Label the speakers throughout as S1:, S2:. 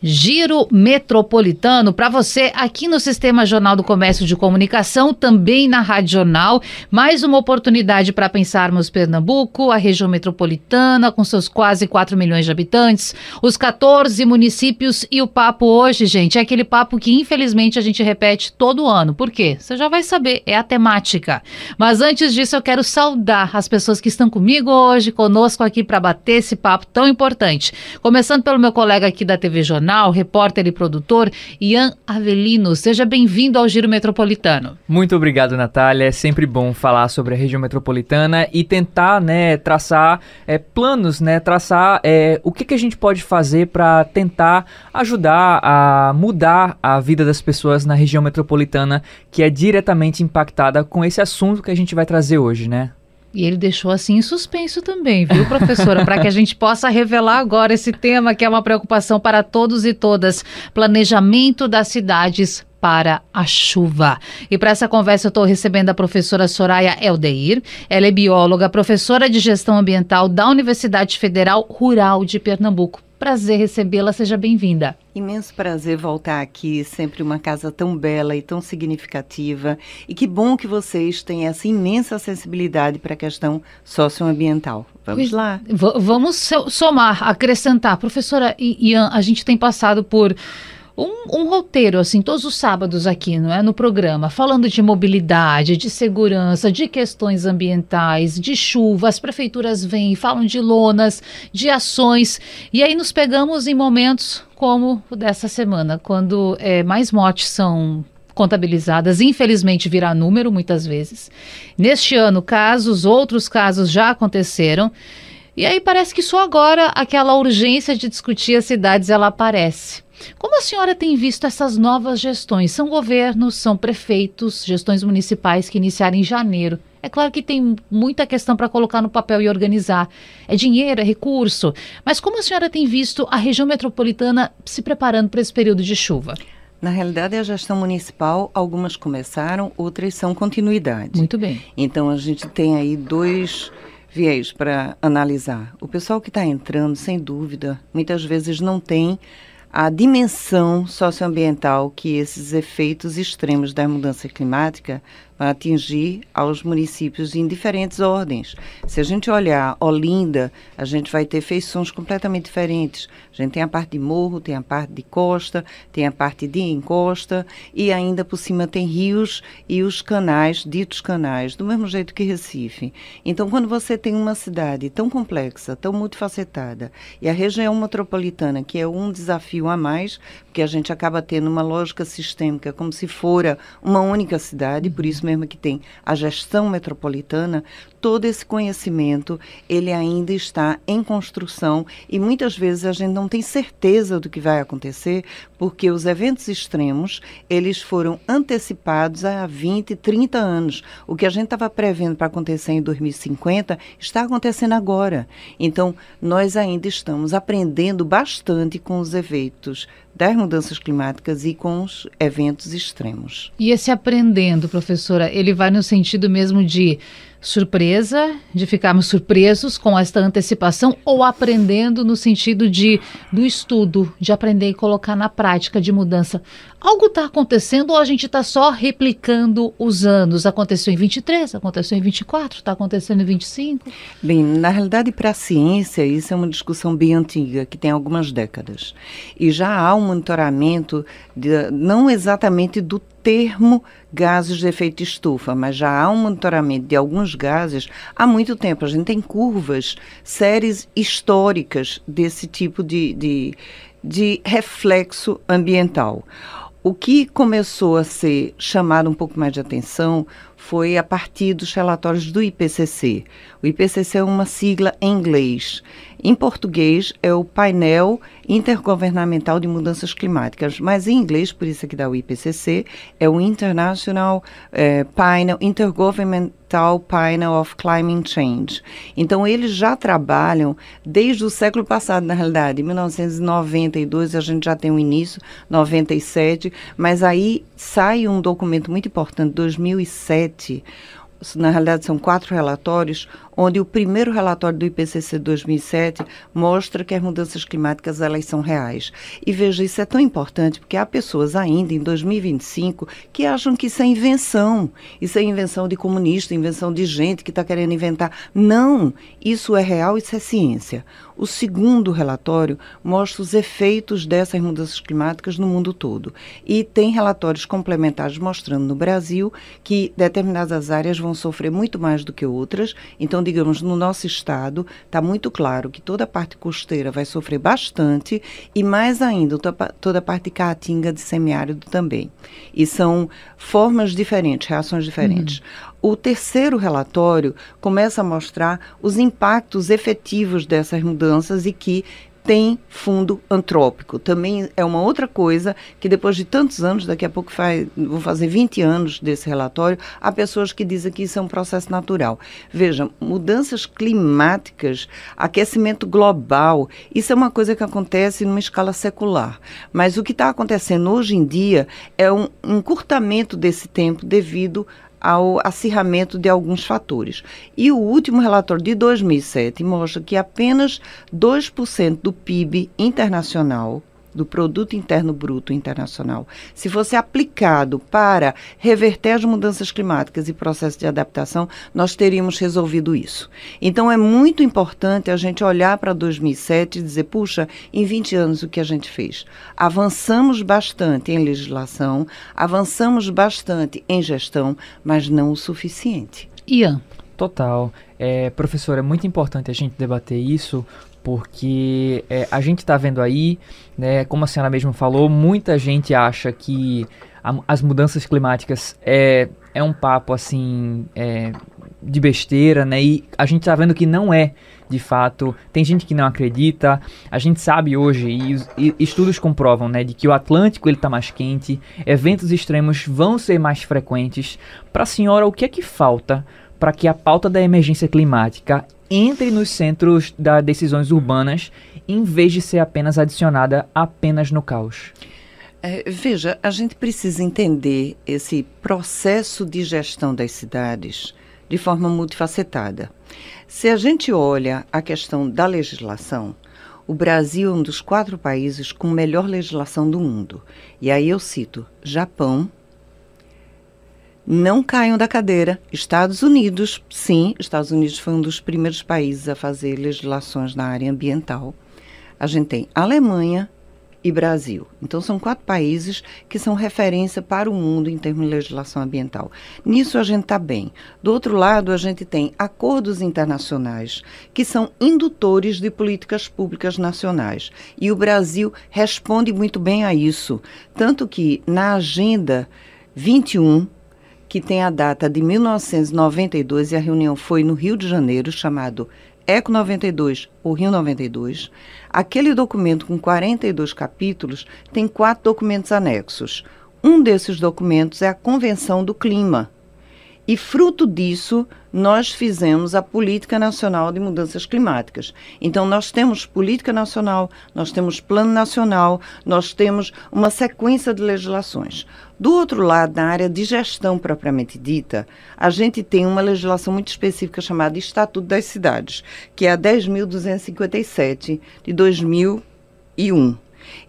S1: Giro Metropolitano para você aqui no Sistema Jornal do Comércio de Comunicação, também na Rádio Jornal. Mais uma oportunidade para pensarmos Pernambuco, a região metropolitana, com seus quase 4 milhões de habitantes, os 14 municípios. E o papo hoje, gente, é aquele papo que infelizmente a gente repete todo ano. Por quê? Você já vai saber, é a temática. Mas antes disso eu quero saudar as pessoas que estão comigo hoje, conosco aqui para bater esse papo tão importante. Começando pelo meu colega aqui da TV Jornal, repórter e produtor, Ian Avelino. Seja bem-vindo ao Giro Metropolitano.
S2: Muito obrigado, Natália. É sempre bom falar sobre a região metropolitana e tentar, traçar planos, traçar o que a gente pode fazer para tentar ajudar a mudar a vida das pessoas na região metropolitana, que é diretamente impactada com esse assunto que a gente vai trazer hoje, né?
S1: E ele deixou assim em suspenso também, viu, professora? Para que a gente possa revelar agora esse tema que é uma preocupação para todos e todas. Planejamento das cidades para a chuva. E para essa conversa eu estou recebendo a professora Soraya Eldeir. Ela é bióloga, professora de gestão ambiental da Universidade Federal Rural de Pernambuco. Prazer recebê-la, seja bem-vinda.
S3: Imenso prazer voltar aqui, sempre uma casa tão bela e tão significativa. E que bom que vocês têm essa imensa sensibilidade para a questão socioambiental. Vamos lá.
S1: Vamos somar, acrescentar. Professora Ian, a gente tem passado por um roteiro, assim, todos os sábados aqui, não é, no programa, falando de mobilidade, de segurança, de questões ambientais, de chuva. As prefeituras vêm e falam de lonas, de ações, e aí nos pegamos em momentos como o dessa semana, quando mais mortes são contabilizadas, infelizmente virá número muitas vezes. Neste ano, outros casos já aconteceram, e aí parece que só agora aquela urgência de discutir as cidades, ela aparece. Como a senhora tem visto essas novas gestões? São governos, são prefeitos, gestões municipais que iniciaram em janeiro. É claro que tem muita questão para colocar no papel e organizar. É dinheiro, é recurso. Mas como a senhora tem visto a região metropolitana se preparando para esse período de chuva?
S3: Na realidade, a gestão municipal, algumas começaram, outras são continuidade.
S1: Muito bem.
S3: Então, a gente tem aí dois viés para analisar. O pessoal que está entrando, sem dúvida, muitas vezes não tem a dimensão socioambiental que esses efeitos extremos da mudança climática vão atingir aos municípios em diferentes ordens. Se a gente olhar Olinda, a gente vai ter feições completamente diferentes. A gente tem a parte de morro, tem a parte de costa, tem a parte de encosta e ainda por cima tem rios e os canais, ditos canais, do mesmo jeito que Recife. Então, quando você tem uma cidade tão complexa, tão multifacetada, e a região metropolitana, que é um desafio a mais, porque a gente acaba tendo uma lógica sistêmica como se fora uma única cidade, por isso mesmo que tem a gestão metropolitana, todo esse conhecimento, ele ainda está em construção e muitas vezes a gente não tem certeza do que vai acontecer, porque os eventos extremos, eles foram antecipados há 20, 30 anos. O que a gente estava prevendo para acontecer em 2050 está acontecendo agora. Então, nós ainda estamos aprendendo bastante com os eventos das mudanças climáticas e com os eventos extremos.
S1: E esse aprendendo, professora, ele vai no sentido mesmo de surpresa, de ficarmos surpresos com esta antecipação, ou aprendendo no sentido do estudo, de aprender e colocar na prática de mudança? Algo está acontecendo ou a gente está só replicando os anos? Aconteceu em 23, aconteceu em 24, está acontecendo em 25?
S3: Bem, na realidade, para a ciência, isso é uma discussão bem antiga, que tem algumas décadas. E já há um monitoramento, não exatamente do termo gases de efeito estufa, mas já há um monitoramento de alguns gases há muito tempo. A gente tem curvas, séries históricas desse tipo de reflexo ambiental. O que começou a ser chamado um pouco mais de atenção foi a partir dos relatórios do IPCC. O IPCC é uma sigla em inglês. Em português é o Painel Intergovernamental de Mudanças Climáticas, mas em inglês, por isso que dá o IPCC, é o Intergovernmental Panel of Climate Change. Então, eles já trabalham desde o século passado, na realidade. Em 1992 a gente já tem o início, 97, mas aí sai um documento muito importante, 2007, na realidade são 4 relatórios, onde o primeiro relatório do IPCC 2007 mostra que as mudanças climáticas elas são reais. E veja, isso é tão importante porque há pessoas ainda em 2025 que acham que isso é invenção de comunista, invenção de gente que está querendo inventar. Não, isso é real, isso é ciência. O segundo relatório mostra os efeitos dessas mudanças climáticas no mundo todo. E tem relatórios complementares mostrando no Brasil que determinadas áreas vão sofrer muito mais do que outras. Então, digamos, no nosso estado, está muito claro que toda a parte costeira vai sofrer bastante e mais ainda toda a parte de caatinga de semiárido também. E são formas diferentes, reações diferentes. O terceiro relatório começa a mostrar os impactos efetivos dessas mudanças e que tem fundo antrópico. Também é uma outra coisa que depois de tantos anos, daqui a pouco vou fazer 20 anos desse relatório, há pessoas que dizem que isso é um processo natural. Veja, mudanças climáticas, aquecimento global, isso é uma coisa que acontece numa escala secular. Mas o que está acontecendo hoje em dia é um encurtamento desse tempo devido ao acirramento de alguns fatores. E o último relatório de 2007 mostra que apenas 2% do PIB internacional, do Produto Interno Bruto Internacional, se fosse aplicado para reverter as mudanças climáticas e processos de adaptação, nós teríamos resolvido isso. Então, é muito importante a gente olhar para 2007 e dizer, puxa, em 20 anos o que a gente fez? Avançamos bastante em legislação, avançamos bastante em gestão, mas não o suficiente.
S1: Ian.
S2: Total. Professora, é muito importante a gente debater isso, porque a gente está vendo aí, né, como a senhora mesmo falou, muita gente acha que as mudanças climáticas é um papo assim de besteira, né? E a gente está vendo que não é, de fato. Tem gente que não acredita. A gente sabe hoje, e estudos comprovam, né, de que o Atlântico ele está mais quente, eventos extremos vão ser mais frequentes. Para a senhora, o que é que falta para que a pauta da emergência climática entre nos centros das decisões urbanas, em vez de ser apenas adicionada apenas no caos?
S3: Veja, a gente precisa entender esse processo de gestão das cidades de forma multifacetada. Se a gente olha a questão da legislação, o Brasil é um dos 4 países com melhor legislação do mundo. E aí eu cito Japão. Não caiam da cadeira. Estados Unidos, sim, Estados Unidos foi um dos primeiros países a fazer legislações na área ambiental. A gente tem Alemanha e Brasil. Então, são 4 países que são referência para o mundo em termos de legislação ambiental. Nisso a gente está bem. Do outro lado, a gente tem acordos internacionais que são indutores de políticas públicas nacionais. E o Brasil responde muito bem a isso. Tanto que na Agenda 21, que tem a data de 1992, e a reunião foi no Rio de Janeiro, chamado ECO 92 ou Rio 92, aquele documento com 42 capítulos tem 4 documentos anexos. Um desses documentos é a Convenção do Clima. E, fruto disso, nós fizemos a Política Nacional de Mudanças Climáticas. Então, nós temos política nacional, nós temos plano nacional, nós temos uma sequência de legislações. Do outro lado, na área de gestão propriamente dita, a gente tem uma legislação muito específica chamada Estatuto das Cidades, que é a 10.257 de 2001.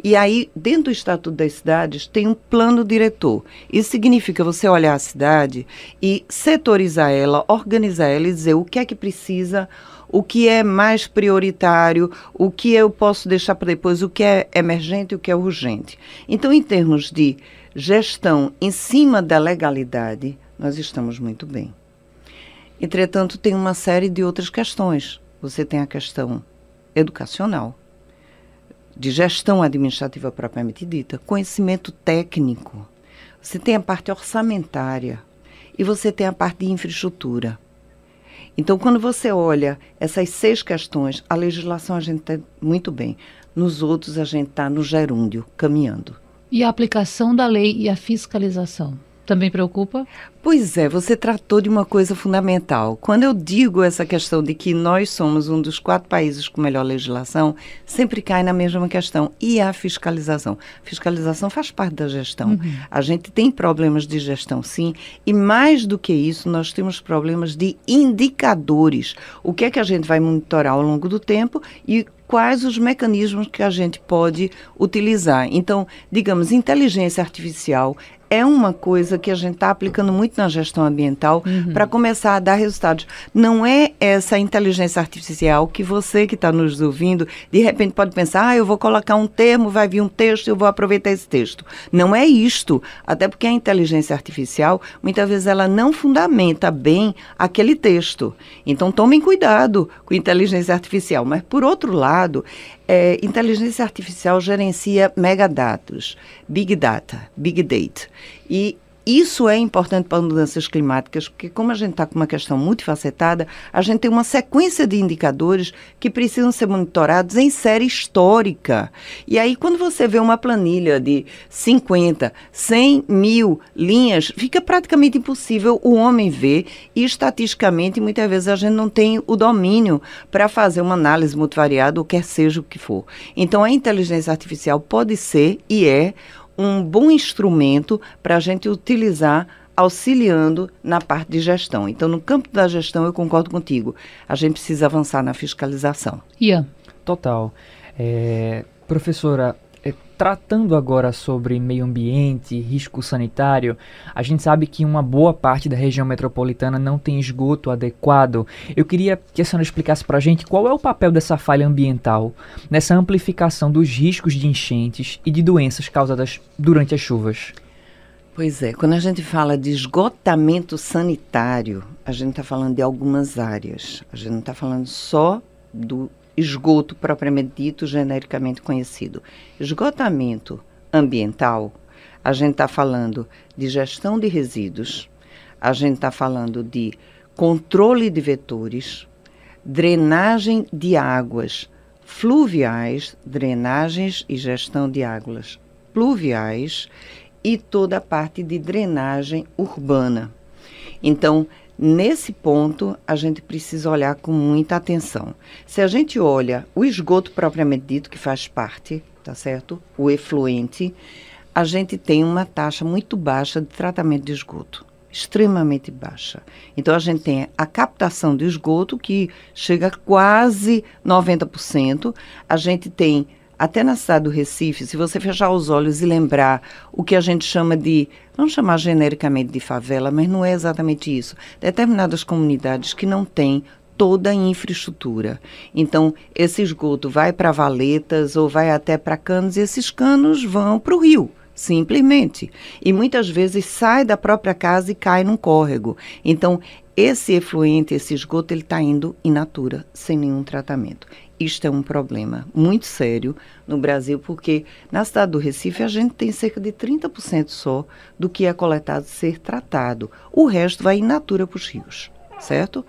S3: E aí, dentro do Estatuto das Cidades, tem um plano diretor. Isso significa você olhar a cidade e setorizar ela, organizar ela e dizer o que é que precisa, o que é mais prioritário, o que eu posso deixar para depois, o que é emergente e o que é urgente. Então, em termos de gestão em cima da legalidade, nós estamos muito bem. Entretanto, tem uma série de outras questões. Você tem a questão educacional, de gestão administrativa propriamente dita, conhecimento técnico, você tem a parte orçamentária e você tem a parte de infraestrutura. Então, quando você olha essas 6 questões, a legislação a gente está muito bem. Nos outros, a gente está no gerúndio, caminhando.
S1: E a aplicação da lei e a fiscalização? também preocupa?
S3: Pois é, você tratou de uma coisa fundamental. Quando eu digo essa questão de que nós somos um dos 4 países com melhor legislação, sempre cai na mesma questão. E a fiscalização? Fiscalização faz parte da gestão. A gente tem problemas de gestão, sim, e mais do que isso, nós temos problemas de indicadores. O que é que a gente vai monitorar ao longo do tempo e quais os mecanismos que a gente pode utilizar. Então, digamos, inteligência artificial é uma coisa que a gente está aplicando muito na gestão ambiental para começar a dar resultados. Não é essa inteligência artificial que você que está nos ouvindo, de repente pode pensar, eu vou colocar um termo, vai vir um texto, eu vou aproveitar esse texto. Não é isto, até porque a inteligência artificial, muitas vezes ela não fundamenta bem aquele texto. Então, tomem cuidado com inteligência artificial. Mas, por outro lado, inteligência artificial gerencia megadados, big data, big data. E isso é importante para mudanças climáticas, porque como a gente está com uma questão multifacetada, a gente tem uma sequência de indicadores que precisam ser monitorados em série histórica. E aí, quando você vê uma planilha de 50, 100 mil linhas, fica praticamente impossível o homem ver e, estatisticamente, muitas vezes a gente não tem o domínio para fazer uma análise multivariada, ou quer seja o que for. Então, a inteligência artificial pode ser e é um bom instrumento para a gente utilizar auxiliando na parte de gestão. Então, no campo da gestão, eu concordo contigo. A gente precisa avançar na fiscalização.
S1: Ian.
S2: Total. Professora, tratando agora sobre meio ambiente, risco sanitário, a gente sabe que uma boa parte da região metropolitana não tem esgoto adequado. Eu queria que a senhora explicasse para a gente qual é o papel dessa falha ambiental nessa amplificação dos riscos de enchentes e de doenças causadas durante as chuvas.
S3: Pois é, quando a gente fala de esgotamento sanitário, a gente está falando de algumas áreas. A gente não está falando só do esgoto propriamente dito, genericamente conhecido. Esgotamento ambiental, a gente está falando de gestão de resíduos, a gente está falando de controle de vetores, drenagem de águas fluviais, drenagens e gestão de águas pluviais e toda a parte de drenagem urbana. Então, nesse ponto, a gente precisa olhar com muita atenção. Se a gente olha o esgoto propriamente dito, que faz parte, tá certo? O efluente, a gente tem uma taxa muito baixa de tratamento de esgoto, extremamente baixa. Então, a gente tem a captação de esgoto, que chega a quase 90%. A gente tem, até na cidade do Recife, se você fechar os olhos e lembrar o que a gente chama de, vamos chamar genericamente de favela, mas não é exatamente isso. Determinadas comunidades que não têm toda a infraestrutura. Então, esse esgoto vai para valetas ou vai até para canos e esses canos vão para o rio, simplesmente. E muitas vezes sai da própria casa e cai num córrego. Então, esse efluente, esse esgoto, ele está indo in natura, sem nenhum tratamento. Isto é um problema muito sério no Brasil, porque na cidade do Recife a gente tem cerca de 30% só do que é coletado ser tratado. O resto vai in natura para os rios, certo?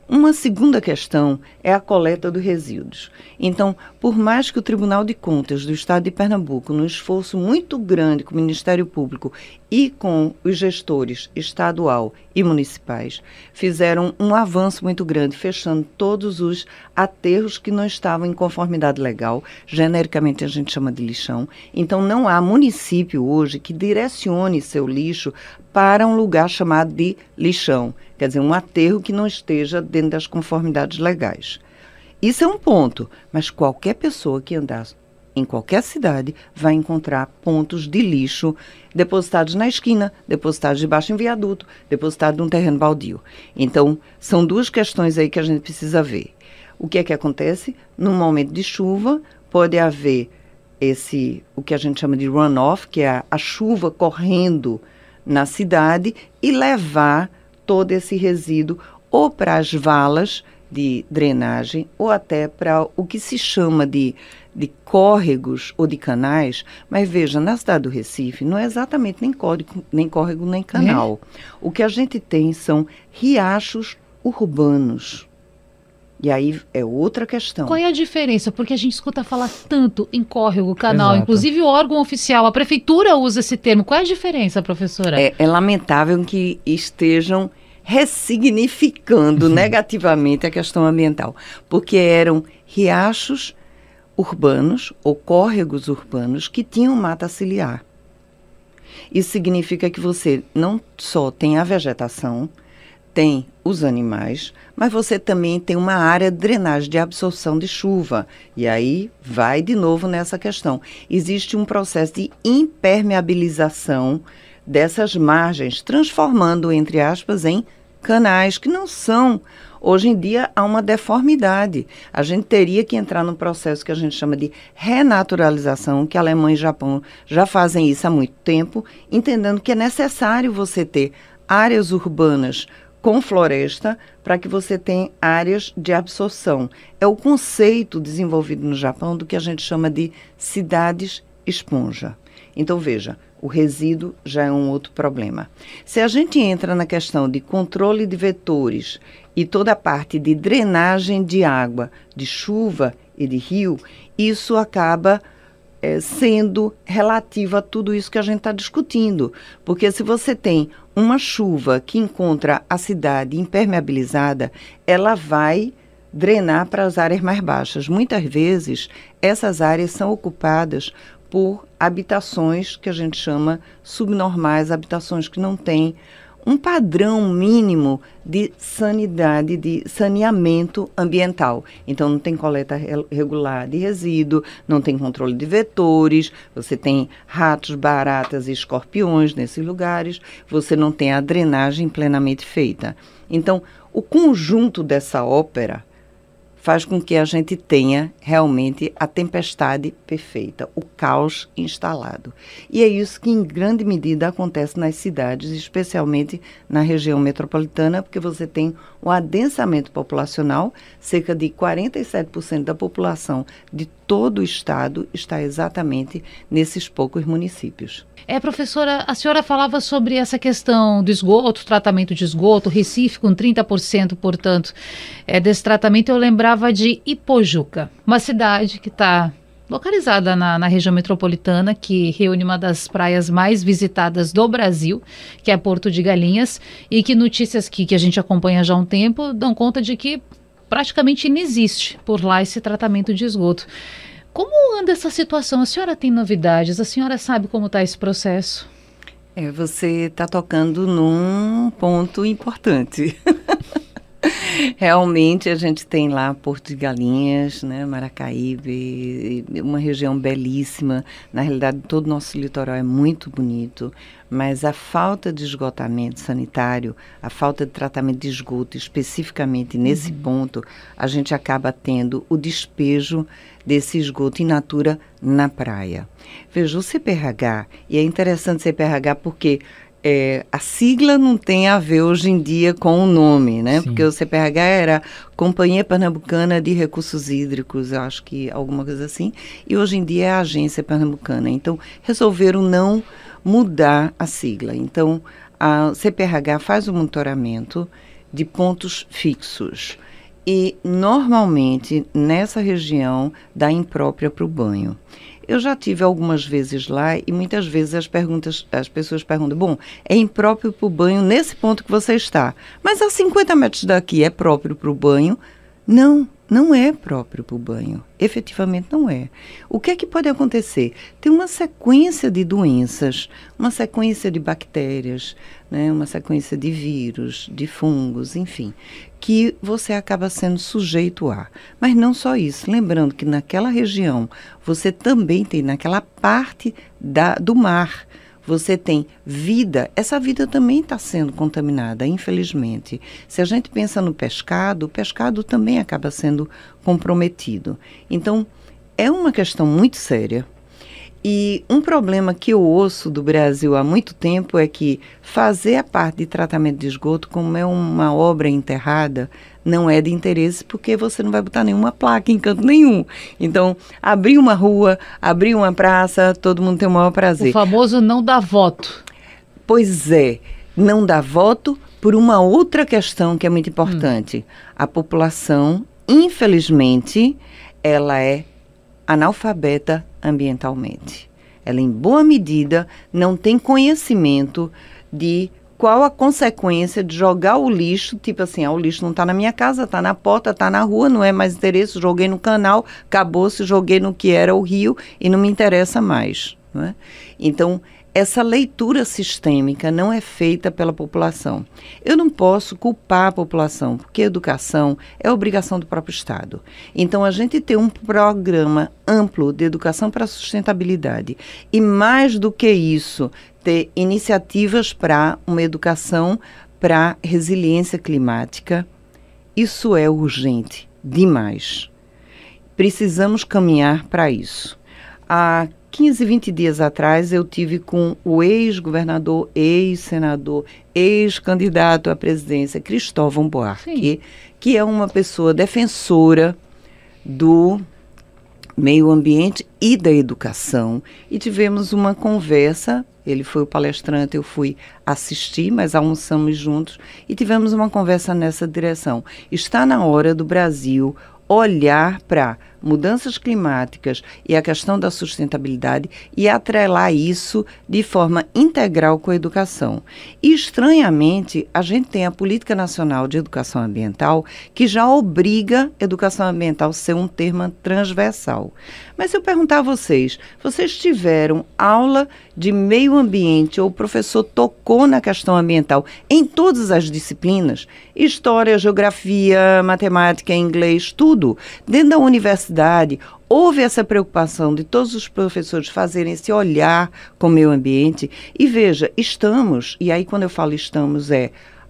S3: Uma segunda questão é a coleta dos resíduos. Então, por mais que o Tribunal de Contas do Estado de Pernambuco, num esforço muito grande com o Ministério Público e com os gestores estadual e municipais, fizeram um avanço muito grande, fechando todos os aterros que não estavam em conformidade legal, genericamente a gente chama de lixão. Então, não há município hoje que direcione seu lixo para um lugar chamado de lixão, quer dizer, um aterro que não esteja dentro das conformidades legais. Isso é um ponto, mas qualquer pessoa que andar em qualquer cidade vai encontrar pontos de lixo depositados na esquina, depositados debaixo de um viaduto, depositados num terreno baldio. Então, são duas questões aí que a gente precisa ver. O que é que acontece? Num momento de chuva, pode haver o que a gente chama de runoff, que é a chuva correndo na cidade e levar todo esse resíduo ou para as valas de drenagem ou até para o que se chama de córregos ou de canais. Mas veja, na cidade do Recife não é exatamente nem córrego nem canal. O que a gente tem são riachos urbanos. E aí é outra questão.
S1: Qual é a diferença? Porque a gente escuta falar tanto em córrego, canal,
S2: Exato.
S1: inclusive o órgão oficial, a prefeitura usa esse termo. Qual é a diferença, professora?
S3: É lamentável que estejam ressignificando negativamente a questão ambiental, porque eram riachos urbanos ou córregos urbanos que tinham mata ciliar. Isso significa que você não só tem a vegetação, tem os animais, mas você também tem uma área de drenagem de absorção de chuva. E aí vai de novo nessa questão. Existe um processo de impermeabilização dessas margens, transformando, entre aspas, em canais que não são. Hoje em dia há uma deformidade. A gente teria que entrar num processo que a gente chama de renaturalização, que a Alemanha e o Japão já fazem isso há muito tempo, entendendo que é necessário você ter áreas urbanas com floresta para que você tenha áreas de absorção. É o conceito desenvolvido no Japão do que a gente chama de cidades esponja. Então, veja, o resíduo já é um outro problema. Se a gente entra na questão de controle de vetores e toda a parte de drenagem de água, de chuva e de rio, isso acaba sendo relativo a tudo isso que a gente está discutindo. Porque se você tem uma chuva que encontra a cidade impermeabilizada, ela vai drenar para as áreas mais baixas. Muitas vezes, essas áreas são ocupadas por habitações que a gente chama subnormais, habitações que não têm um padrão mínimo de sanidade, de saneamento ambiental. Então, não tem coleta regular de resíduo, não tem controle de vetores, você tem ratos, baratas e escorpiões nesses lugares, você não tem a drenagem plenamente feita. Então, o conjunto dessa ópera faz com que a gente tenha realmente a tempestade perfeita, o caos instalado. E é isso que, em grande medida, acontece nas cidades, especialmente na região metropolitana, porque você tem um adensamento populacional, cerca de 47% da população de todo o estado está exatamente nesses poucos municípios.
S1: Professora, a senhora falava sobre essa questão do esgoto, tratamento de esgoto, Recife com 30%, portanto, desse tratamento. Eu lembrava de Ipojuca, uma cidade que está localizada na região metropolitana, que reúne uma das praias mais visitadas do Brasil, que é Porto de Galinhas, e que notícias que a gente acompanha já há um tempo dão conta de que praticamente não existe por lá esse tratamento de esgoto. Como anda essa situação? A senhora tem novidades? A senhora sabe como está esse processo?
S3: Você está tocando num ponto importante. Realmente a gente tem lá Porto de Galinhas, né, Maracaíbe, uma região belíssima. Na realidade, todo o nosso litoral é muito bonito, mas a falta de esgotamento sanitário, a falta de tratamento de esgoto, especificamente nesse ponto, a gente acaba tendo o despejo desse esgoto in natura na praia. Veja, o CPRH, e é interessante o CPRH porque a sigla não tem a ver hoje em dia com o nome, né? Sim. Porque o CPRH era Companhia Pernambucana de Recursos Hídricos, eu acho que alguma coisa assim, e hoje em dia é a Agência Pernambucana. Então, resolveram não mudar a sigla. Então, a CPRH faz o monitoramento de pontos fixos e, normalmente, nessa região, dá imprópria para o banho. Eu já tive algumas vezes lá e muitas vezes as pessoas perguntam, bom, é impróprio para o banho nesse ponto que você está, mas a 50 metros daqui é próprio para o banho? Não, não é próprio para o banho, efetivamente não é. O que é que pode acontecer? Tem uma sequência de doenças, uma sequência de bactérias, né, uma sequência de vírus, de fungos, enfim, que você acaba sendo sujeito a. Mas não só isso, lembrando que naquela região você também tem, naquela parte do mar, você tem vida, essa vida também está sendo contaminada, infelizmente. Se a gente pensa no pescado, o pescado também acaba sendo comprometido. Então, é uma questão muito séria. E um problema que eu ouço do Brasil há muito tempo é que fazer a parte de tratamento de esgoto, como é uma obra enterrada, não é de interesse porque você não vai botar nenhuma placa em canto nenhum. Então, abrir uma rua, abrir uma praça, todo mundo tem o maior prazer.
S1: O famoso não dá voto.
S3: Pois é, não dá voto por uma outra questão que é muito importante. A população infelizmente, ela é analfabeta ambientalmente. Ela, em boa medida, não tem conhecimento de qual a consequência de jogar o lixo, tipo assim, o lixo não está na minha casa, está na porta, está na rua, não é mais interesse, joguei no canal, acabou-se, joguei no que era o rio e não me interessa mais. Não é? Então, essa leitura sistêmica não é feita pela população. Eu não posso culpar a população, porque a educação é obrigação do próprio Estado. Então, a gente tem um programa amplo de educação para a sustentabilidade. E mais do que isso, ter iniciativas para uma educação para resiliência climática. Isso é urgente demais. Precisamos caminhar para isso. Há 15, 20 dias atrás, eu tive com o ex-governador, ex-senador, ex-candidato à presidência, Cristóvão Buarque, que é uma pessoa defensora do meio ambiente e da educação. E tivemos uma conversa, ele foi o palestrante, eu fui assistir, mas almoçamos juntos, e tivemos uma conversa nessa direção. Está na hora do Brasil olhar para mudanças climáticas e a questão da sustentabilidade e atrelar isso de forma integral com a educação. E, estranhamente, a gente tem a Política Nacional de Educação Ambiental, que já obriga a educação ambiental a ser um termo transversal. Mas se eu perguntar a vocês tiveram aula de meio ambiente ou o professor tocou na questão ambiental em todas as disciplinas? História, geografia, matemática, inglês, tudo. Dentro da universidade, houve essa preocupação de todos os professores fazerem esse olhar com o meio ambiente. E veja, estamos, e aí quando eu falo estamos,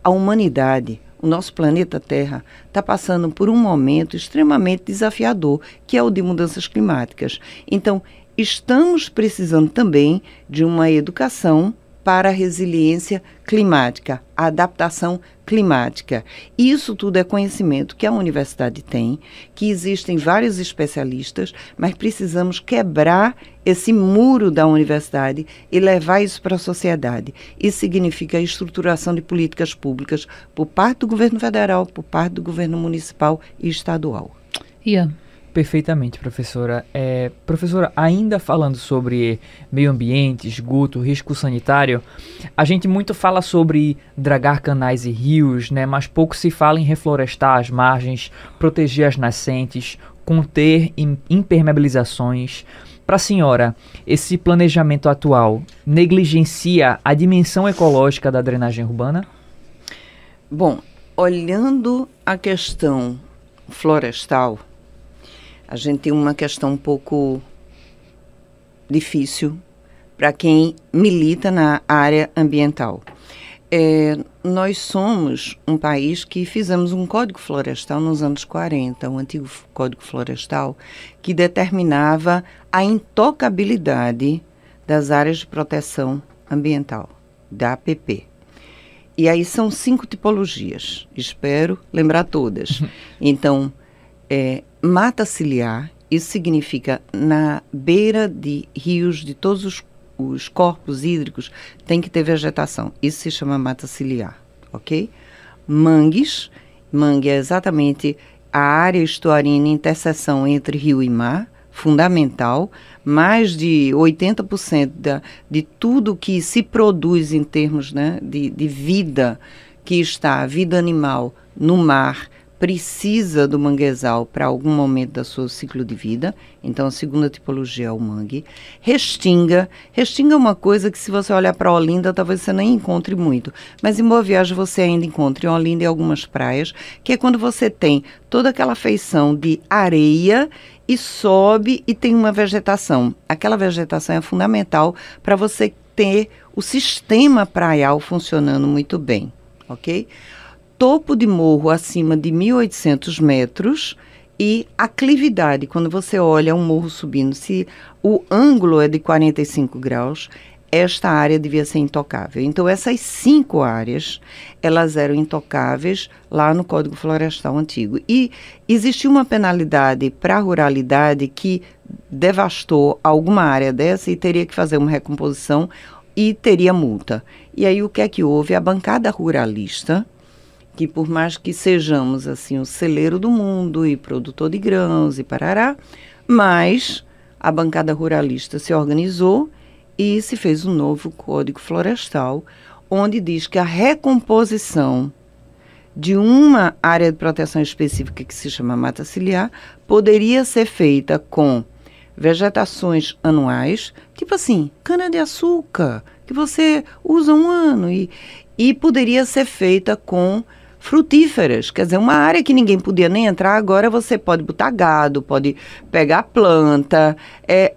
S3: a humanidade, o nosso planeta Terra, está passando por um momento extremamente desafiador, que é o de mudanças climáticas. Então, estamos precisando também de uma educação para a resiliência climática, a adaptação climática. Isso tudo é conhecimento que a universidade tem, que existem vários especialistas, mas precisamos quebrar esse muro da universidade e levar isso para a sociedade. Isso significa a estruturação de políticas públicas por parte do governo federal, por parte do governo municipal e estadual.
S1: Ian.
S2: Perfeitamente, professora. Professora, ainda falando sobre meio ambiente, esgoto, risco sanitário, a gente muito fala sobre dragar canais e rios, né? Mas pouco se fala em reflorestar as margens, proteger as nascentes, conter impermeabilizações. Para a senhora, esse planejamento atual negligencia a dimensão ecológica da drenagem urbana?
S3: Bom, olhando a questão florestal, a gente tem uma questão um pouco difícil para quem milita na área ambiental. Nós somos um país que fizemos um código florestal nos anos 40, um antigo código florestal, que determinava a intocabilidade das áreas de proteção ambiental, da APP. E aí são 5 tipologias, espero lembrar todas. Então, mata ciliar, isso significa na beira de rios, de todos os corpos hídricos, tem que ter vegetação. Isso se chama mata ciliar, ok? Mangues, mangue é exatamente a área estuarina, interseção entre rio e mar, fundamental. Mais de 80% de tudo que se produz em termos, né, de vida que está, vida animal no mar, precisa do manguezal para algum momento da seu ciclo de vida. Então, a segunda tipologia é o mangue. Restinga. Restinga é uma coisa que, se você olhar para Olinda, talvez você nem encontre muito. Mas em Boa Viagem você ainda encontra em Olinda e algumas praias, que é quando você tem toda aquela feição de areia e sobe e tem uma vegetação. Aquela vegetação é fundamental para você ter o sistema praial funcionando muito bem, ok? Topo de morro acima de 1.800 metros e aclividade, quando você olha um morro subindo, se o ângulo é de 45 graus, esta área devia ser intocável. Então, essas 5 áreas, elas eram intocáveis lá no Código Florestal Antigo. E existiu uma penalidade para a ruralidade que devastou alguma área dessa e teria que fazer uma recomposição e teria multa. E aí, o que é que houve? A bancada ruralista, que por mais que sejamos assim o celeiro do mundo e produtor de grãos e parará, mas a bancada ruralista se organizou e se fez um novo Código Florestal, onde diz que a recomposição de uma área de proteção específica que se chama mata ciliar poderia ser feita com vegetações anuais, tipo assim, cana-de-açúcar, que você usa um ano, e poderia ser feita com frutíferas, quer dizer, uma área que ninguém podia nem entrar, agora você pode botar gado, pode pegar planta.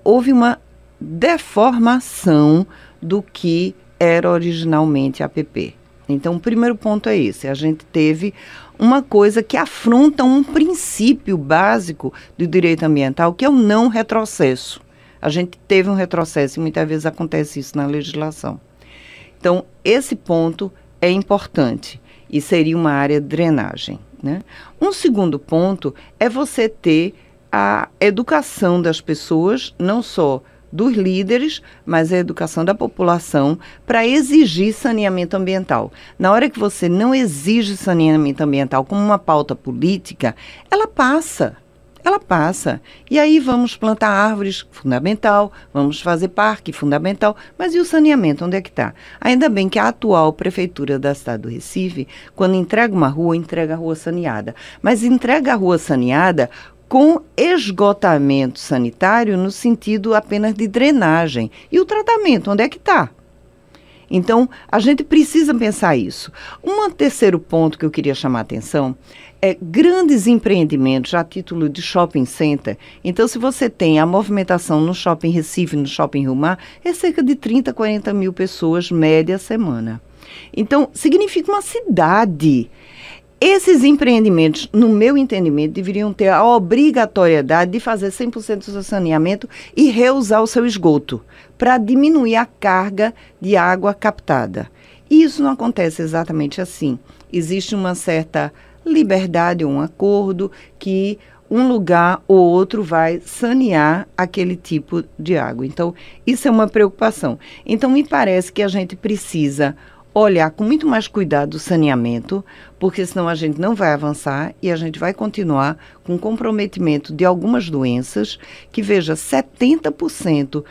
S3: Houve uma deformação do que era originalmente a APP. Então, o primeiro ponto é esse, a gente teve uma coisa que afronta um princípio básico do direito ambiental, que é o não retrocesso. A gente teve um retrocesso e muitas vezes acontece isso na legislação. Então, esse ponto é importante e seria uma área de drenagem, né? Um segundo ponto é você ter a educação das pessoas, não só dos líderes, mas a educação da população para exigir saneamento ambiental. Na hora que você não exige saneamento ambiental como uma pauta política, ela passa. E aí vamos plantar árvores, fundamental, vamos fazer parque, fundamental, mas e o saneamento, onde é que está? Ainda bem que a atual prefeitura da cidade do Recife, quando entrega uma rua, entrega a rua saneada. Mas entrega a rua saneada com esgotamento sanitário no sentido apenas de drenagem. E o tratamento, onde é que está? Então, a gente precisa pensar isso. Um terceiro ponto que eu queria chamar a atenção é grandes empreendimentos a título de shopping center. Então, se você tem a movimentação no Shopping Recife, no Shopping Rio Mar, é cerca de 30, 40 mil pessoas média semana. Então, significa uma cidade. Esses empreendimentos, no meu entendimento, deveriam ter a obrigatoriedade de fazer 100% do saneamento e reusar o seu esgoto, para diminuir a carga de água captada. E isso não acontece exatamente assim. Existe uma certa liberdade, um acordo que um lugar ou outro vai sanear aquele tipo de água. Então, isso é uma preocupação. Então, me parece que a gente precisa olhar com muito mais cuidado o saneamento, porque senão a gente não vai avançar e a gente vai continuar com comprometimento de algumas doenças, que veja, 70%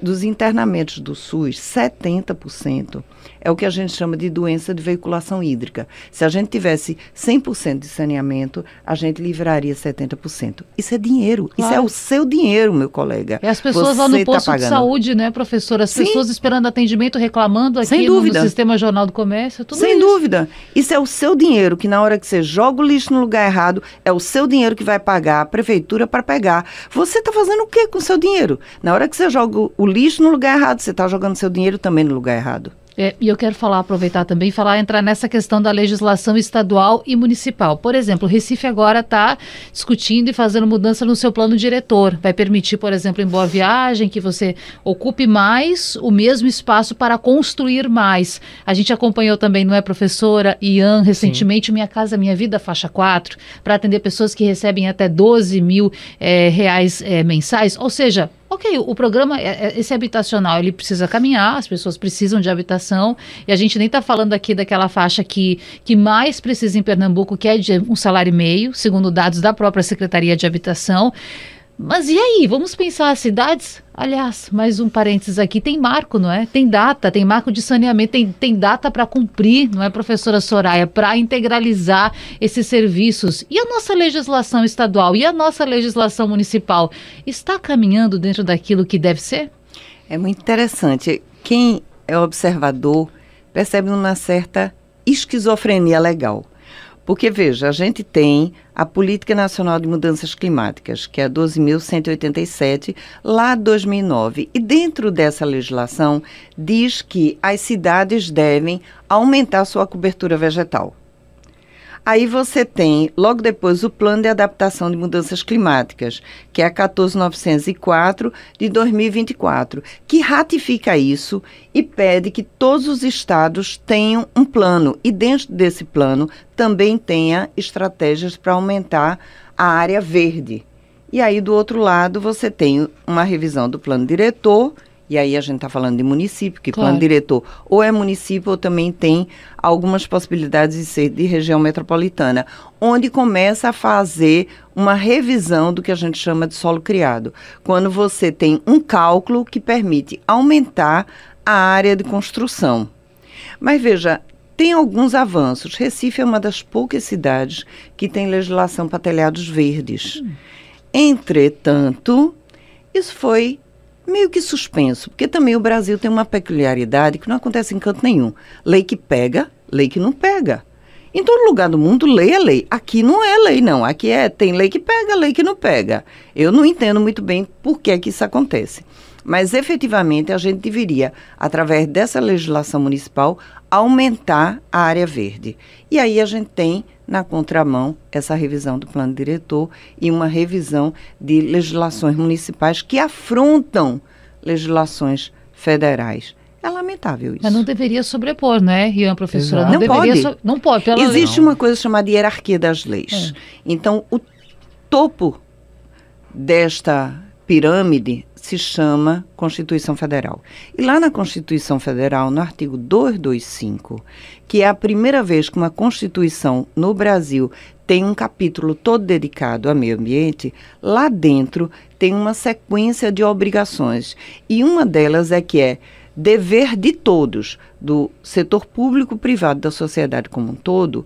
S3: dos internamentos do SUS, 70%, é o que a gente chama de doença de veiculação hídrica. Se a gente tivesse 100% de saneamento, a gente livraria 70%. Isso é dinheiro, claro. Isso é o seu dinheiro, meu colega.
S1: E as pessoas lá no posto de saúde, né, professora? As pessoas esperando atendimento, reclamando aqui no Sistema Jornal do Comércio, tudo isso.
S3: Sem dúvida. Isso é o seu dinheiro, que na hora que você joga o lixo no lugar errado, é o seu dinheiro que vai pagar a prefeitura para pegar. Você está fazendo o quê com o seu dinheiro? Na hora que você joga o lixo no lugar errado, você está jogando seu dinheiro também no lugar errado.
S1: E eu quero aproveitar também e entrar nessa questão da legislação estadual e municipal. Por exemplo, o Recife agora está discutindo e fazendo mudança no seu plano diretor. Vai permitir, por exemplo, em Boa Viagem, que você ocupe mais o mesmo espaço para construir mais. A gente acompanhou também, não é, professora Ian, recentemente, Sim. Minha Casa Minha Vida, faixa 4, para atender pessoas que recebem até 12 mil reais mensais. Ou seja, ok, o programa, esse habitacional, ele precisa caminhar, as pessoas precisam de habitação, e a gente nem está falando aqui daquela faixa que mais precisa em Pernambuco, que é de um salário e meio, segundo dados da própria Secretaria de Habitação. Mas e aí, vamos pensar as cidades? Aliás, mais um parênteses aqui, tem marco, não é? Tem data, tem marco de saneamento, tem data para cumprir, não é, professora Soraya? Para integralizar esses serviços. E a nossa legislação estadual e a nossa legislação municipal está caminhando dentro daquilo que deve ser?
S3: É muito interessante. Quem é observador percebe uma certa esquizofrenia legal. Porque, veja, a gente tem a Política Nacional de Mudanças Climáticas, que é a 12.187, lá de 2009. E dentro dessa legislação diz que as cidades devem aumentar sua cobertura vegetal. Aí você tem, logo depois, o Plano de Adaptação de Mudanças Climáticas, que é a 14.904 de 2024, que ratifica isso e pede que todos os estados tenham um plano. E dentro desse plano também tenha estratégias para aumentar a área verde. E aí, do outro lado, você tem uma revisão do plano diretor E aí a gente está falando de município, que
S1: Claro.
S3: plano diretor ou é município ou também tem algumas possibilidades de ser de região metropolitana, onde começa a fazer uma revisão do que a gente chama de solo criado. Quando você tem um cálculo que permite aumentar a área de construção. Mas veja, tem alguns avanços. Recife é uma das poucas cidades que tem legislação para telhados verdes. Entretanto, isso foi meio que suspenso, porque também o Brasil tem uma peculiaridade que não acontece em canto nenhum. Lei que pega, lei que não pega. Em todo lugar do mundo, lei é lei. Aqui não é lei, não. Aqui tem lei que pega, lei que não pega. Eu não entendo muito bem por que isso acontece. Mas, efetivamente, a gente deveria, através dessa legislação municipal, aumentar a área verde. E aí a gente tem, na contramão, essa revisão do plano diretor e uma revisão de legislações municipais que afrontam legislações federais. É lamentável isso.
S1: Mas não deveria sobrepor, né, Ian, professora?
S2: Exato.
S1: Não
S3: Não
S1: deveria
S3: pode.
S1: Não pode, pela lei.
S3: Existe uma coisa chamada hierarquia das leis. Então, o topo desta pirâmide se chama Constituição Federal. E lá na Constituição Federal, no artigo 225, que é a primeira vez que uma Constituição no Brasil tem um capítulo todo dedicado ao meio ambiente, lá dentro tem uma sequência de obrigações. E uma delas é que é dever de todos, do setor público, privado, da sociedade como um todo,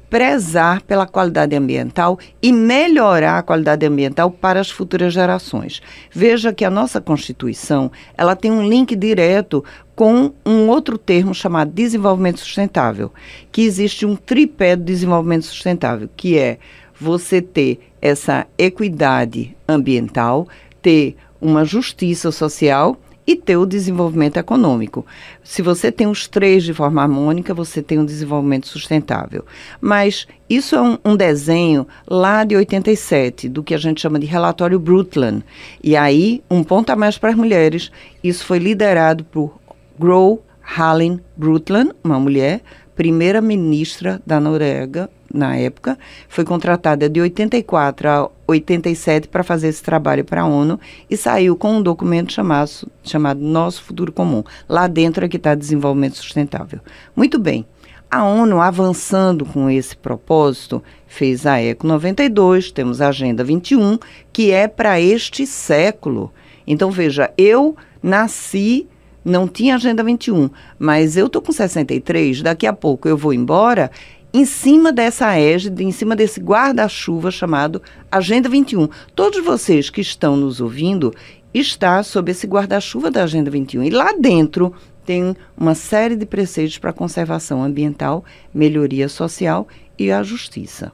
S3: prezar pela qualidade ambiental e melhorar a qualidade ambiental para as futuras gerações. Veja que a nossa Constituição, ela tem um link direto com um outro termo chamado desenvolvimento sustentável, que existe um tripé do desenvolvimento sustentável, que é você ter essa equidade ambiental, ter uma justiça social e ter o desenvolvimento econômico. Se você tem os três de forma harmônica, você tem um desenvolvimento sustentável. Mas isso é um desenho lá de 87, do que a gente chama de relatório Brundtland. E aí, um ponto a mais para as mulheres, isso foi liderado por Gro Harlem Brundtland, uma mulher, primeira-ministra da Noruega, na época, foi contratada de 84 a 87 para fazer esse trabalho para a ONU e saiu com um documento chamado Nosso Futuro Comum. Lá dentro é que está desenvolvimento sustentável. Muito bem. A ONU, avançando com esse propósito, fez a ECO 92, temos a Agenda 21, que é para este século. Então, veja, eu nasci, não tinha Agenda 21, mas eu estou com 63, daqui a pouco eu vou embora em cima dessa égide, em cima desse guarda-chuva chamado Agenda 21. Todos vocês que estão nos ouvindo estão sob esse guarda-chuva da Agenda 21. E lá dentro tem uma série de preceitos para a conservação ambiental, melhoria social e a justiça.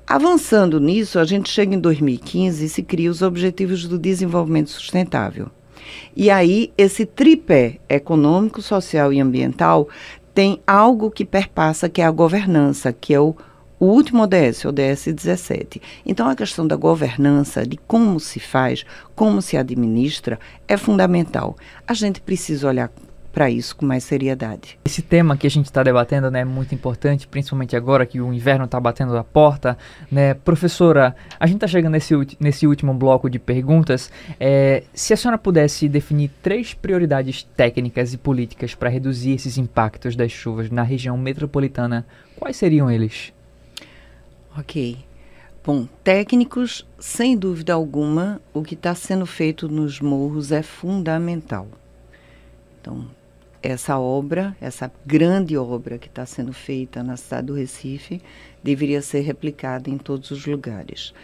S3: Avançando nisso, a gente chega em 2015 e se cria os Objetivos do Desenvolvimento Sustentável. E aí, esse tripé econômico, social e ambiental tem algo que perpassa, que é a governança, que é o último ODS, o ODS 17. Então, a questão da governança, de como se faz, como se administra, é fundamental. A gente precisa olhar para isso com mais seriedade.
S2: Esse tema que a gente está debatendo, né, é muito importante, principalmente agora que o inverno está batendo a porta, né? Professora, a gente está chegando nesse último bloco de perguntas. Se a senhora pudesse definir 3 prioridades técnicas e políticas para reduzir esses impactos das chuvas na região metropolitana, quais seriam eles?
S3: Ok. Bom, técnicos, sem dúvida alguma, o que está sendo feito nos morros é fundamental. Então, essa obra, essa grande obra que está sendo feita na cidade do Recife, deveria ser replicada em todos os lugares.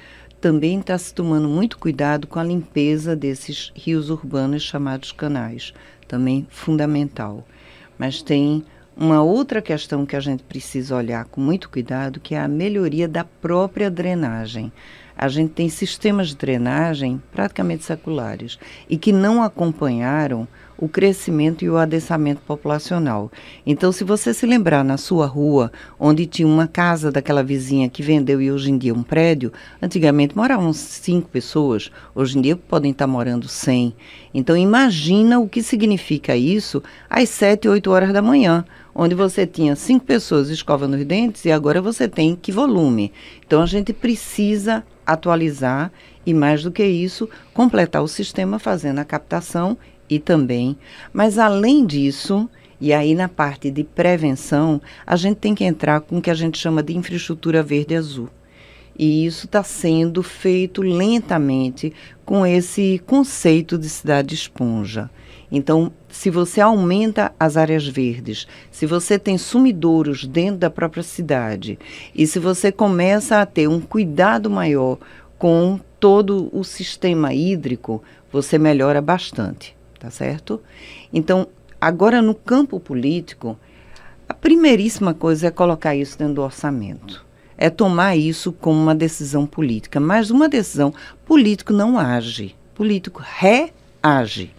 S3: Também está se tomando muito cuidado com a limpeza desses rios urbanos chamados canais, também fundamental. Mas tem uma outra questão que a gente precisa olhar com muito cuidado, que é a melhoria da própria drenagem. A gente tem sistemas de drenagem praticamente seculares e que não acompanharam o crescimento e o adensamento populacional. Então, se você se lembrar na sua rua, onde tinha uma casa daquela vizinha que vendeu e hoje em dia um prédio, antigamente moravam 5 pessoas, hoje em dia podem estar morando 100. Então, imagina o que significa isso às 7, 8 horas da manhã, onde você tinha 5 pessoas escovando os dentes e agora você tem que volume. Então, a gente precisa atualizar e, mais do que isso, completar o sistema fazendo a captação e também, mas além disso, e aí na parte de prevenção, a gente tem que entrar com o que a gente chama de infraestrutura verde e azul. E isso está sendo feito lentamente com esse conceito de cidade esponja. Então, se você aumenta as áreas verdes, se você tem sumidouros dentro da própria cidade e se você começa a ter um cuidado maior com todo o sistema hídrico, você melhora bastante, tá certo? Então, agora no campo político, a primeiríssima coisa é colocar isso dentro do orçamento. É tomar isso como uma decisão política. Mas uma decisão, político não age, político reage.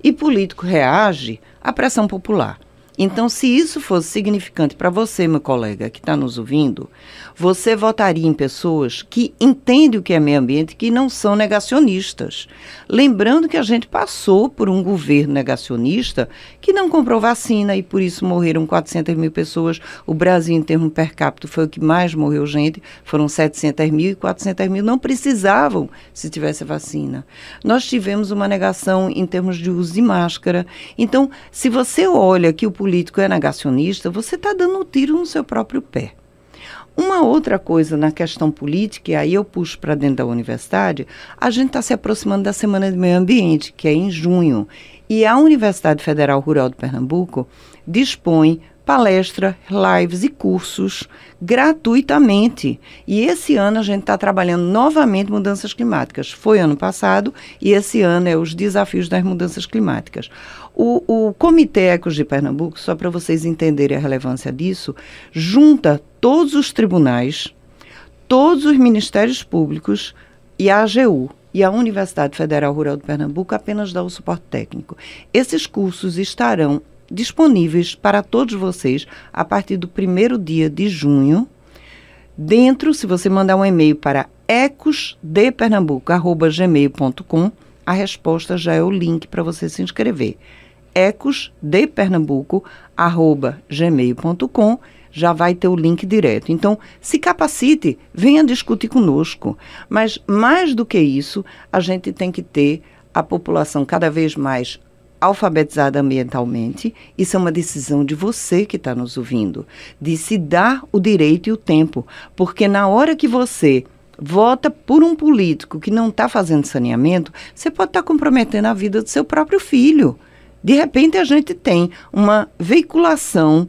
S3: E político reage à pressão popular. Então, se isso fosse significante para você, meu colega, que está nos ouvindo, você votaria em pessoas que entendem o que é meio ambiente, que não são negacionistas. Lembrando que a gente passou por um governo negacionista que não comprou vacina e por isso morreram 400 mil pessoas. O Brasil, em termos per capita, foi o que mais morreu gente, foram 700 mil e 400 mil não precisavam se tivesse vacina. Nós tivemos uma negação em termos de uso de máscara. Então, se você olha que o político é negacionista, você está dando um tiro no seu próprio pé. Uma outra coisa na questão política, e aí eu puxo para dentro da universidade, a gente está se aproximando da Semana de Meio Ambiente, que é em junho. E a Universidade Federal Rural de Pernambuco dispõe palestra, lives e cursos gratuitamente. E esse ano a gente está trabalhando novamente mudanças climáticas. Foi ano passado e esse ano é os desafios das mudanças climáticas. O Comitê Ecos de Pernambuco, só para vocês entenderem a relevância disso, junta todos os tribunais, todos os ministérios públicos e a AGU. E a Universidade Federal Rural de Pernambuco apenas dá o suporte técnico. Esses cursos estarão disponíveis para todos vocês a partir do 1º dia de junho. Dentro, se você mandar um e-mail para ecosdepernambuco@gmail.com, a resposta já é o link para você se inscrever. ecosdepernambuco@gmail.com, já vai ter o link direto. Então, se capacite, venha discutir conosco. Mas, mais do que isso, a gente tem que ter a população cada vez mais alfabetizada ambientalmente. Isso é uma decisão de você que está nos ouvindo, de se dar o direito e o tempo. Porque na hora que você vota por um político que não está fazendo saneamento, você pode estar comprometendo a vida do seu próprio filho. De repente, a gente tem uma vinculação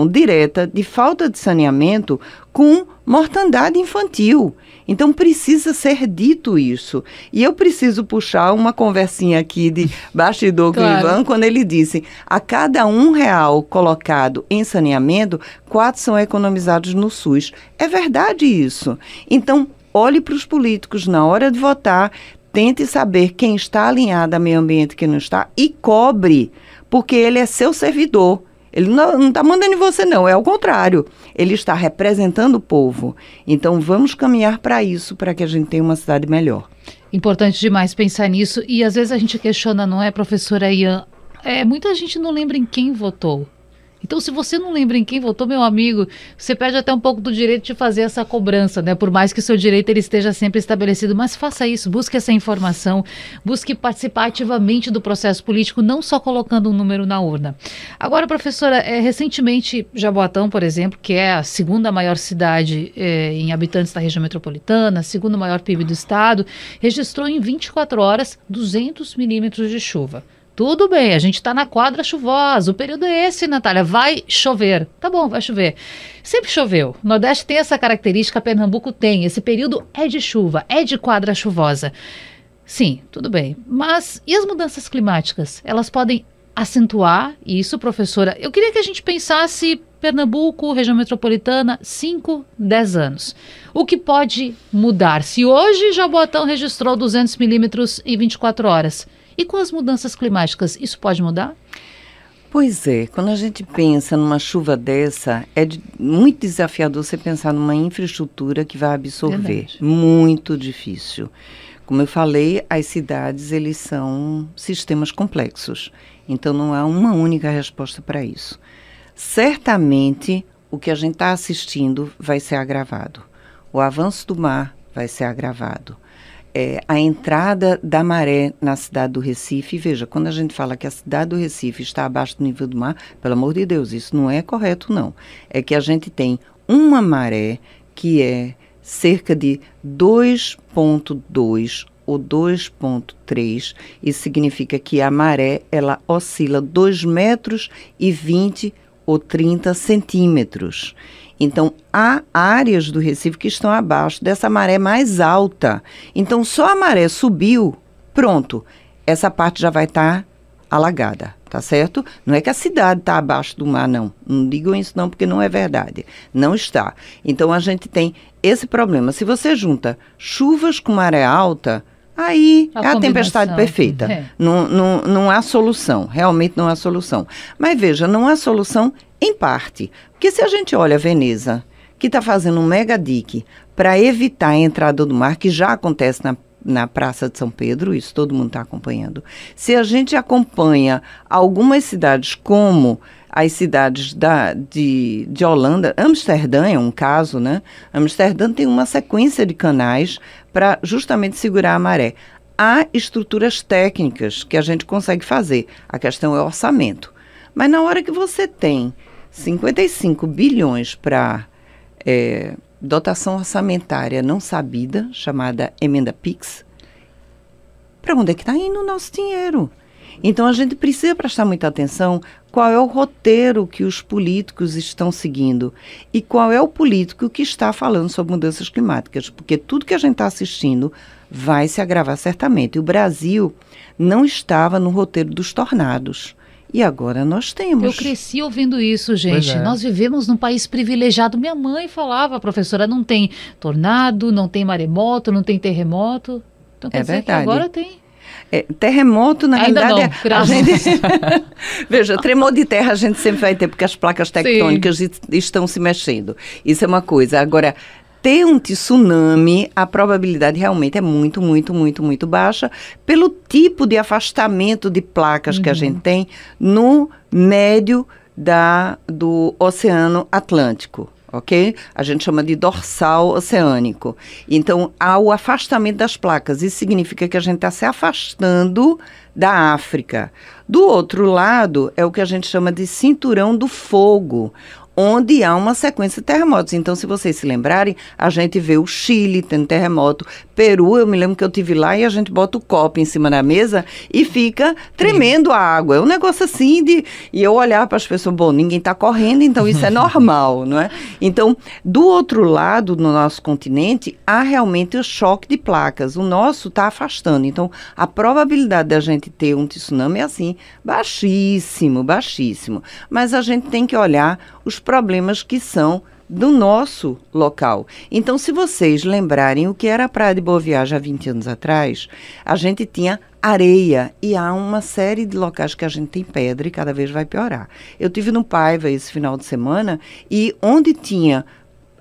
S3: direta de falta de saneamento com mortandade infantil. Então, precisa ser dito isso. E eu preciso puxar uma conversinha aqui de bastidor com o Ivan, quando ele disse, a cada R$1 colocado em saneamento, 4 são economizados no SUS. É verdade isso. Então, olhe para os políticos na hora de votar, tente saber quem está alinhado a meio ambiente e quem não está e cobre, porque ele é seu servidor. Ele não está mandando em você, não. É ao contrário. Ele está representando o povo. Então, vamos caminhar para isso, para que a gente tenha uma cidade melhor.
S1: Importante demais pensar nisso. E, às vezes, a gente questiona, não é, professora Ian? Muita gente não lembra em quem votou. Então, se você não lembra em quem votou, meu amigo, você perde até um pouco do direito de fazer essa cobrança, né? Por mais que o seu direito ele esteja sempre estabelecido. Mas faça isso, busque essa informação, busque participar ativamente do processo político, não só colocando um número na urna. Agora, professora, recentemente, Jaboatão, por exemplo, que é a segunda maior cidade em habitantes da região metropolitana, segundo maior PIB do estado, registrou em 24 horas 200 milímetros de chuva. Tudo bem, a gente está na quadra chuvosa, o período é esse, Natália, vai chover. Tá bom, vai chover. Sempre choveu. O Nordeste tem essa característica, Pernambuco tem. Esse período é de chuva, é de quadra chuvosa. Sim, tudo bem. Mas e as mudanças climáticas? Elas podem acentuar isso, professora? Eu queria que a gente pensasse Pernambuco, região metropolitana, 5, 10 anos. O que pode mudar? Se hoje Jaboatão registrou 200 milímetros em 24 horas... E com as mudanças climáticas, isso pode mudar?
S3: Pois é, quando a gente pensa numa chuva dessa, muito desafiador você pensar numa infraestrutura que vai absorver. Verdade. Muito difícil. Como eu falei, as cidades, eles são sistemas complexos. Então, não há uma única resposta para isso. Certamente, o que a gente está assistindo vai ser agravado. O avanço do mar vai ser agravado. a entrada da maré na cidade do Recife. Veja, quando a gente fala que a cidade do Recife está abaixo do nível do mar, pelo amor de Deus, isso não é correto, não. É que a gente tem uma maré que é cerca de 2,2 ou 2,3, isso significa que a maré, ela oscila 2,20 metros ou 30 centímetros. Então, há áreas do Recife que estão abaixo dessa maré mais alta. Então, só a maré subiu, pronto, essa parte já vai estar alagada, tá certo? Não é que a cidade está abaixo do mar, não. Não digam isso não, porque não é verdade. Não está. Então, a gente tem esse problema. Se você junta chuvas com maré alta, aí é a tempestade perfeita. Não há solução, realmente não há solução. Mas veja, não há solução em parte. Porque se a gente olha Veneza, que está fazendo um mega dique para evitar a entrada do mar, que já acontece na Praça de São Pedro, isso todo mundo está acompanhando. Se a gente acompanha algumas cidades como as cidades de Holanda, Amsterdã é um caso, né? Amsterdã tem uma sequência de canais para justamente segurar a maré. Há estruturas técnicas que a gente consegue fazer. A questão é orçamento. Mas na hora que você tem 55 bilhões para dotação orçamentária não sabida, chamada emenda PIX, para onde é que está indo o nosso dinheiro? Então, a gente precisa prestar muita atenção qual é o roteiro que os políticos estão seguindo e qual é o político que está falando sobre mudanças climáticas, porque tudo que a gente está assistindo vai se agravar certamente. O Brasil não estava no roteiro dos tornados. E agora nós temos.
S1: Eu cresci ouvindo isso, gente. Nós vivemos num país privilegiado. Minha mãe falava, professora, não tem tornado, não tem maremoto, não tem terremoto. Então quer dizer que agora tem.
S3: Terremoto, na
S1: ainda
S3: realidade,
S1: não,
S3: a gente... Veja, tremor de terra a gente sempre vai ter, porque as placas tectônicas estão se mexendo. Isso é uma coisa. Agora, ter um tsunami, a probabilidade realmente é muito, muito, muito, muito baixa, pelo tipo de afastamento de placas que a gente tem no médio do Oceano Atlântico. Ok? A gente chama de dorsal oceânico. Então, há o afastamento das placas. Isso significa que a gente está se afastando da África. Do outro lado, é o que a gente chama de cinturão do fogo, onde há uma sequência de terremotos. Então, se vocês se lembrarem, a gente vê o Chile tendo terremoto, Peru, eu me lembro que eu estive lá e a gente bota o copo em cima da mesa e fica tremendo a água. É um negócio assim E eu olhar para as pessoas, bom, ninguém está correndo, então isso é normal, não é? Então, do outro lado, no nosso continente, há realmente o choque de placas. O nosso está afastando. Então, a probabilidade da gente ter um tsunami é assim, baixíssimo, baixíssimo. Mas a gente tem que olhar os problemas que são do nosso local. Então, se vocês lembrarem o que era a Praia de Boa Viagem há 20 anos atrás, a gente tinha areia e há uma série de locais que a gente tem pedra e cada vez vai piorar. Eu estive no Paiva esse final de semana e onde tinha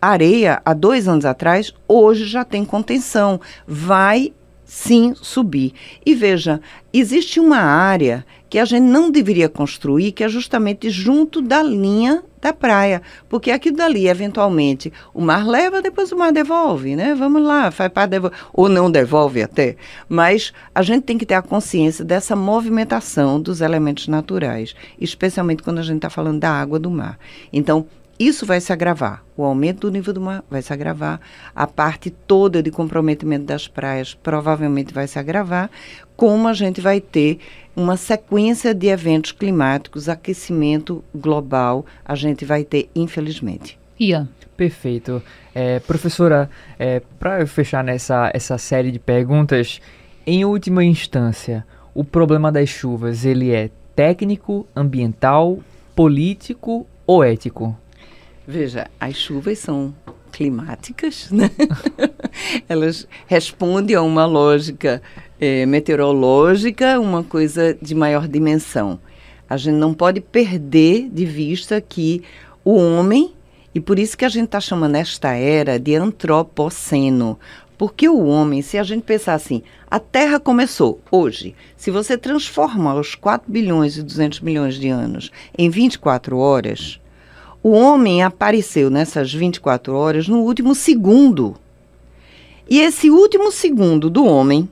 S3: areia há 2 anos atrás, hoje já tem contenção. Vai sim subir. E veja, existe uma área que a gente não deveria construir, que é justamente junto da linha da praia, porque aquilo dali, eventualmente, o mar leva, depois o mar devolve, né? Vamos lá, faz parte, devolve, ou não devolve até, mas a gente tem que ter a consciência dessa movimentação dos elementos naturais, especialmente quando a gente está falando da água do mar. Então, isso vai se agravar, o aumento do nível do mar vai se agravar, a parte toda de comprometimento das praias provavelmente vai se agravar, como a gente vai ter uma sequência de eventos climáticos, aquecimento global, a gente vai ter, infelizmente.
S1: Ian.
S2: Perfeito. Professora, para eu fechar essa série de perguntas, em última instância, o problema das chuvas, ele é técnico, ambiental, político ou ético?
S3: Veja, as chuvas são climáticas, né? Elas respondem a uma lógica meteorológica, uma coisa de maior dimensão. A gente não pode perder de vista que o homem, e por isso que a gente está chamando esta era de antropoceno, porque o homem, se a gente pensar assim, a Terra começou hoje, se você transformar os 4 bilhões e 200 milhões de anos em 24 horas, o homem apareceu nessas 24 horas no último segundo. E esse último segundo do homem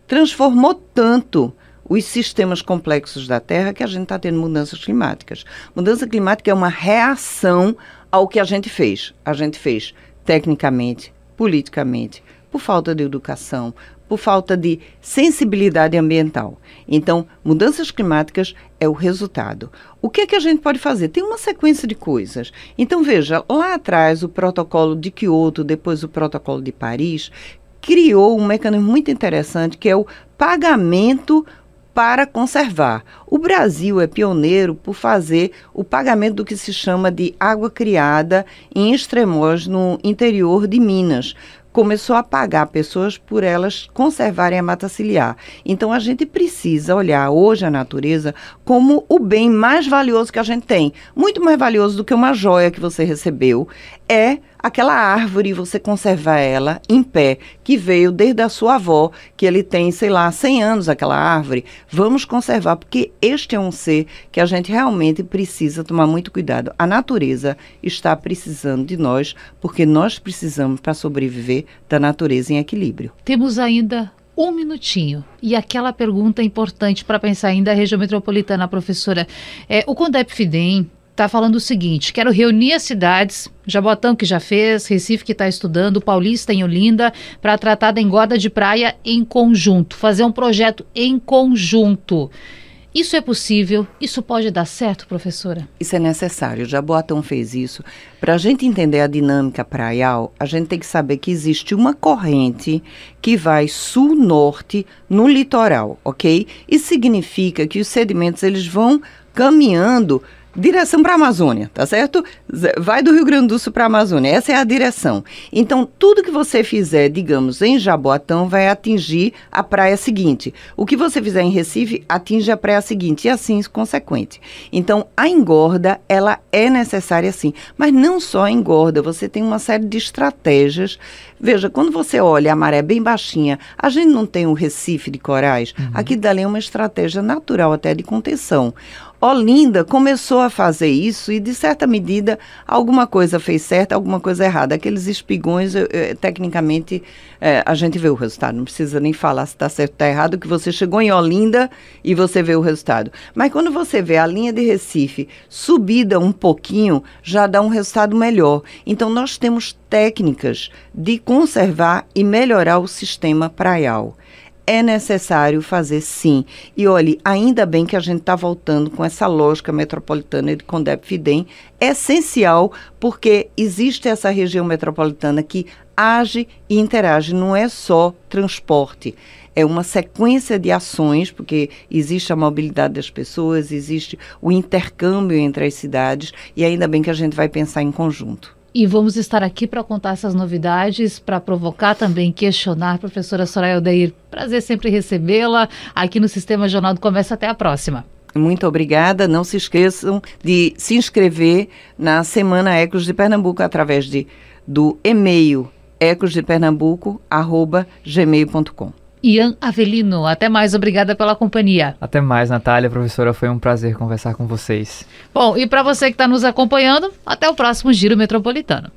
S3: transformou tanto os sistemas complexos da Terra que a gente está tendo mudanças climáticas. Mudança climática é uma reação ao que a gente fez. A gente fez tecnicamente, politicamente, por falta de educação, por falta de sensibilidade ambiental. Então, mudanças climáticas é o resultado. O que é que a gente pode fazer? Tem uma sequência de coisas. Então, veja, lá atrás o protocolo de Kyoto, depois o protocolo de Paris, criou um mecanismo muito interessante que é o pagamento para conservar. O Brasil é pioneiro por fazer o pagamento do que se chama de água criada em Extremoz, no interior de Minas. Começou a pagar pessoas por elas conservarem a mata ciliar. Então, a gente precisa olhar hoje a natureza como o bem mais valioso que a gente tem. Muito mais valioso do que uma joia que você recebeu. É aquela árvore, você conservar ela em pé, que veio desde a sua avó, que ele tem, 100 anos aquela árvore. Vamos conservar, porque este é um ser que a gente realmente precisa tomar muito cuidado. A natureza está precisando de nós, porque nós precisamos, para sobreviver, da natureza em equilíbrio.
S1: Temos ainda um minutinho. E aquela pergunta importante para pensar ainda a região metropolitana, professora. O CONDEP-FIDEM está falando o seguinte: quero reunir as cidades, Jaboatão que já fez, Recife que está estudando, Paulista em Olinda, para tratar da engorda de praia em conjunto, fazer um projeto em conjunto. Isso é possível? Isso pode dar certo, professora?
S3: Isso é necessário. Jaboatão fez isso. Para a gente entender a dinâmica praial, a gente tem que saber que existe uma corrente que vai sul-norte no litoral, ok? Isso significa que os sedimentos eles vão caminhando direção para a Amazônia, tá certo? Vai do Rio Grande do Sul para a Amazônia, essa é a direção. Então, tudo que você fizer, digamos, em Jaboatão, vai atingir a praia seguinte. O que você fizer em Recife, atinge a praia seguinte, e assim, consequente. Então, a engorda, ela é necessária sim, mas não só a engorda, você tem uma série de estratégias. Veja, quando você olha a maré bem baixinha, a gente não tem o Recife de corais, aqui dali é uma estratégia natural até de contenção. Olinda começou a fazer isso e, de certa medida, alguma coisa fez certo, alguma coisa errada. Aqueles espigões, tecnicamente, a gente vê o resultado. Não precisa nem falar se está certo ou está errado, que você chegou em Olinda e você vê o resultado. Mas quando você vê a linha de Recife subida um pouquinho, já dá um resultado melhor. Então, nós temos técnicas de conservar e melhorar o sistema praial. É necessário fazer sim. E olhe, ainda bem que a gente está voltando com essa lógica metropolitana de CONDEP-FIDEM, é essencial porque existe essa região metropolitana que age e interage, não é só transporte. É uma sequência de ações, porque existe a mobilidade das pessoas, existe o intercâmbio entre as cidades, e ainda bem que a gente vai pensar em conjunto.
S1: E vamos estar aqui para contar essas novidades, para provocar também, questionar. Professora Soraya Odair, prazer sempre recebê-la aqui no Sistema Jornal do Comércio. Até a próxima.
S3: Muito obrigada. Não se esqueçam de se inscrever na Semana Ecos de Pernambuco através do e-mail ecosdepernambuco@gmail.com.
S1: Ian Avelino, até mais, obrigada pela companhia.
S2: Até mais, Natália, professora, foi um prazer conversar com vocês.
S1: Bom, e para você que está nos acompanhando, até o próximo Giro Metropolitano.